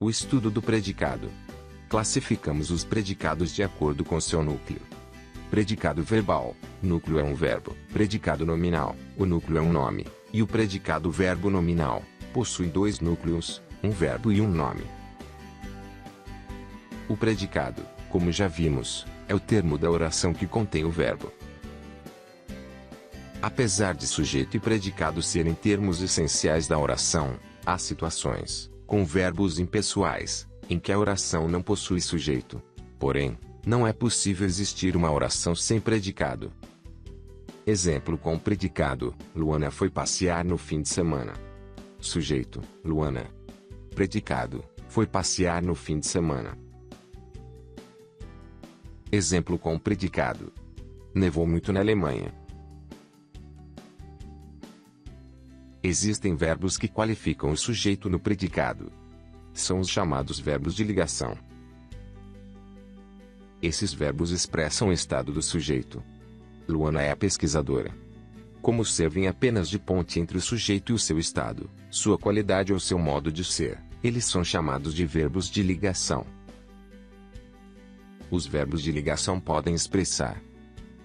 O estudo do predicado. Classificamos os predicados de acordo com seu núcleo. Predicado verbal, núcleo é um verbo. Predicado nominal, o núcleo é um nome. E o predicado verbo nominal, possui dois núcleos, um verbo e um nome. O predicado, como já vimos, é o termo da oração que contém o verbo. Apesar de sujeito e predicado serem termos essenciais da oração, há situações, com verbos impessoais, em que a oração não possui sujeito. Porém, não é possível existir uma oração sem predicado. Exemplo com o predicado: Luana foi passear no fim de semana. Sujeito: Luana. Predicado: foi passear no fim de semana. Exemplo com o predicado: nevou muito na Alemanha. Existem verbos que qualificam o sujeito no predicado. São os chamados verbos de ligação. Esses verbos expressam o estado do sujeito. Luana é a pesquisadora. Como servem apenas de ponte entre o sujeito e o seu estado, sua qualidade ou seu modo de ser, eles são chamados de verbos de ligação. Os verbos de ligação podem expressar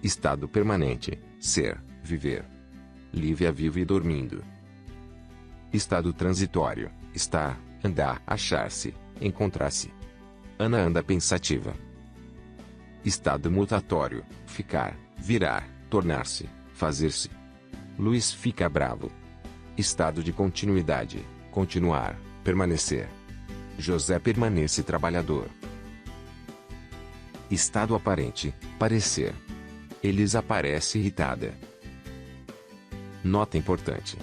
estado permanente, ser, viver. Lívia vive dormindo. Estado transitório, estar, andar, achar-se, encontrar-se. Ana anda pensativa. Estado mutatório, ficar, virar, tornar-se, fazer-se. Luiz fica bravo. Estado de continuidade, continuar, permanecer. José permanece trabalhador. Estado aparente, parecer. Elis aparece irritada. Nota importante.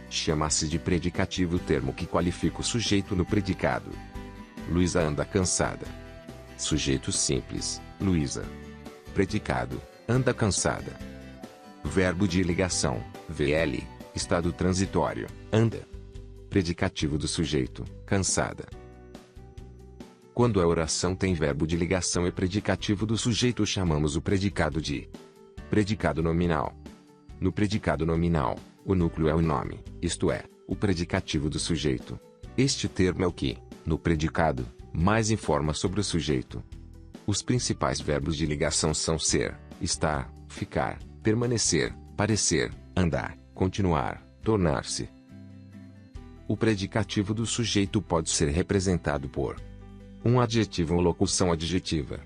Chama-se de predicativo o termo que qualifica o sujeito no predicado. Luísa anda cansada. Sujeito simples, Luísa. Predicado, anda cansada. Verbo de ligação, VL, estado transitório, anda. Predicativo do sujeito, cansada. Quando a oração tem verbo de ligação e predicativo do sujeito, chamamos o predicado de predicado nominal. No predicado nominal, o núcleo é o nome, isto é, o predicativo do sujeito. Este termo é o que, no predicado, mais informa sobre o sujeito. Os principais verbos de ligação são ser, estar, ficar, permanecer, parecer, andar, continuar, tornar-se. O predicativo do sujeito pode ser representado por um adjetivo ou locução adjetiva.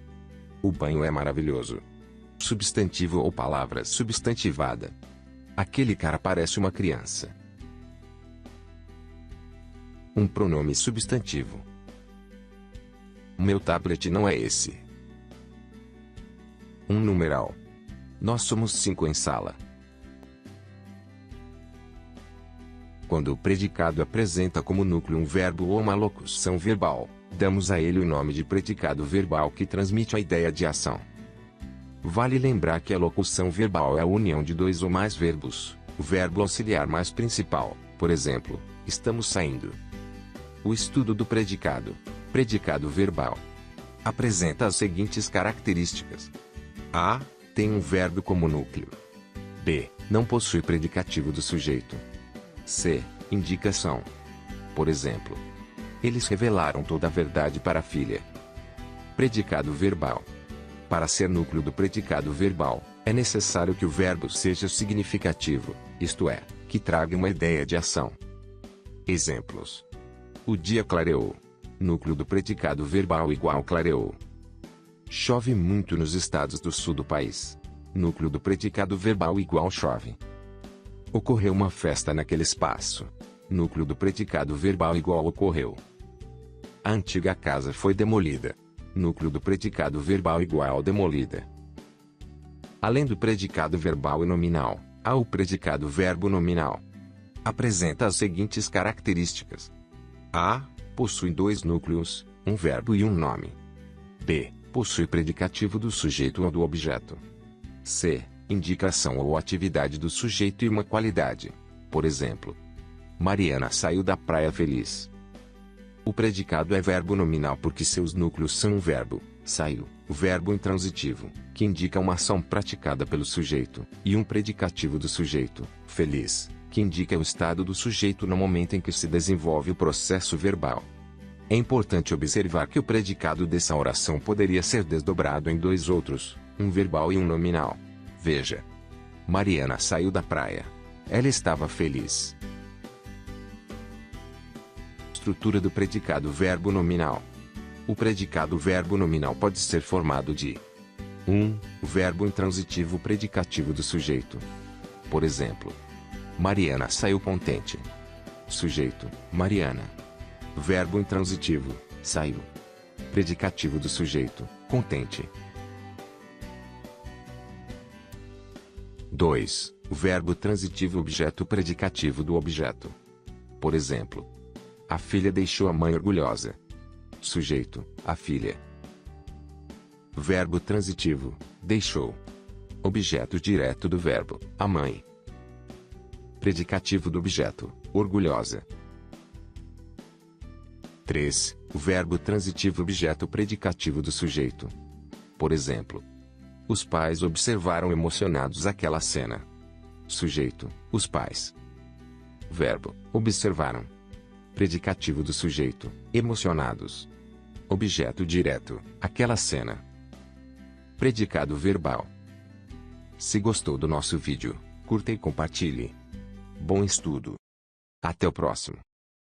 O banho é maravilhoso. Substantivo ou palavra substantivada. Aquele cara parece uma criança. Um pronome substantivo. Meu tablet não é esse. Um numeral. Nós somos 5 em sala. Quando o predicado apresenta como núcleo um verbo ou uma locução verbal, damos a ele o nome de predicado verbal que transmite a ideia de ação. Vale lembrar que a locução verbal é a união de dois ou mais verbos, o verbo auxiliar mais principal, por exemplo, estamos saindo. O estudo do predicado, predicado verbal, apresenta as seguintes características. A. Tem um verbo como núcleo. B. Não possui predicativo do sujeito. C. Indicação. Por exemplo, eles revelaram toda a verdade para a filha. Predicado verbal. Para ser núcleo do predicado verbal, é necessário que o verbo seja significativo, isto é, que traga uma ideia de ação. Exemplos. O dia clareou. Núcleo do predicado verbal igual clareou. Chove muito nos estados do sul do país. Núcleo do predicado verbal igual chove. Ocorreu uma festa naquele espaço. Núcleo do predicado verbal igual ocorreu. A antiga casa foi demolida. Núcleo do predicado verbal igual demolida. Além do predicado verbal e nominal, há o predicado verbo nominal. Apresenta as seguintes características. A. Possui dois núcleos, um verbo e um nome. B. Possui predicativo do sujeito ou do objeto. C. Indicação ou atividade do sujeito e uma qualidade. Por exemplo, Mariana saiu da praia feliz. O predicado é verbo nominal porque seus núcleos são um verbo, saiu, o verbo intransitivo, que indica uma ação praticada pelo sujeito, e um predicativo do sujeito, feliz, que indica o estado do sujeito no momento em que se desenvolve o processo verbal. É importante observar que o predicado dessa oração poderia ser desdobrado em dois outros, um verbal e um nominal. Veja. Mariana saiu da praia. Ela estava feliz. Estrutura do predicado verbo nominal. O predicado verbo nominal pode ser formado de 1. O verbo intransitivo predicativo do sujeito. Por exemplo, Mariana saiu contente. Sujeito, Mariana. Verbo intransitivo, saiu. Predicativo do sujeito, contente. 2. O verbo transitivo objeto predicativo do objeto. Por exemplo, a filha deixou a mãe orgulhosa. Sujeito, a filha. Verbo transitivo, deixou. Objeto direto do verbo, a mãe. Predicativo do objeto, orgulhosa. 3. O verbo transitivo objeto predicativo do sujeito. Por exemplo, os pais observaram emocionados aquela cena. Sujeito, os pais. Verbo, observaram. Predicativo do sujeito, emocionados. Objeto direto, aquela cena. Predicado verbal. Se gostou do nosso vídeo, curta e compartilhe. Bom estudo. Até o próximo.